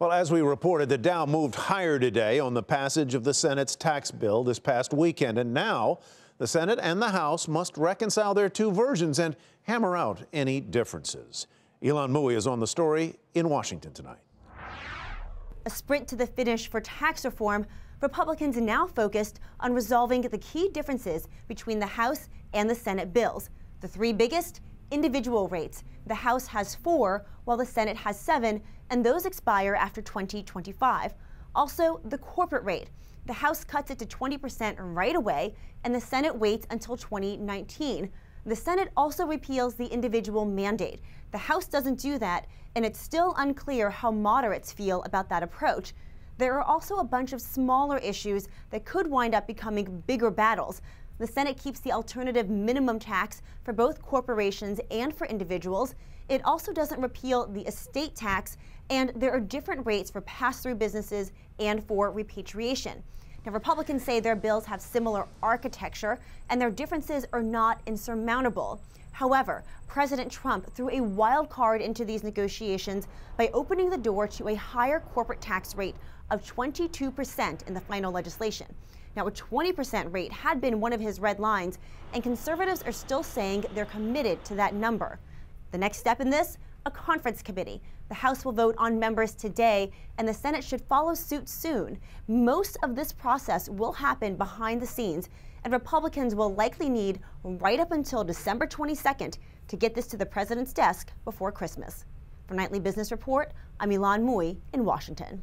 Well, as we reported, the Dow moved higher today on the passage of the Senate's tax bill this past weekend. And now the Senate and the House must reconcile their two versions and hammer out any differences. Ylan Mui is on the story in Washington tonight. A sprint to the finish for tax reform, Republicans are now focused on resolving the key differences between the House and the Senate bills. The three biggest: individual rates. The House has 4, while the Senate has 7, and those expire after 2025. Also, the corporate rate. The House cuts it to 20% right away, and the Senate waits until 2019. The Senate also repeals the individual mandate. The House doesn't do that, and it's still unclear how moderates feel about that approach. There are also a bunch of smaller issues that could wind up becoming bigger battles. The Senate keeps the alternative minimum tax for both corporations and for individuals. It also doesn't repeal the estate tax, and there are different rates for pass-through businesses and for repatriation. Now, Republicans say their bills have similar architecture and their differences are not insurmountable. However, President Trump threw a wild card into these negotiations by opening the door to a higher corporate tax rate of 22% in the final legislation. Now, a 20% rate had been one of his red lines, and conservatives are still saying they're committed to that number. The next step in this? A conference committee. The House will vote on members today, and the Senate should follow suit soon. Most of this process will happen behind the scenes, and Republicans will likely need right up until December 22nd to get this to the president's desk before Christmas. For Nightly Business Report, I'm Ylan Mui in Washington.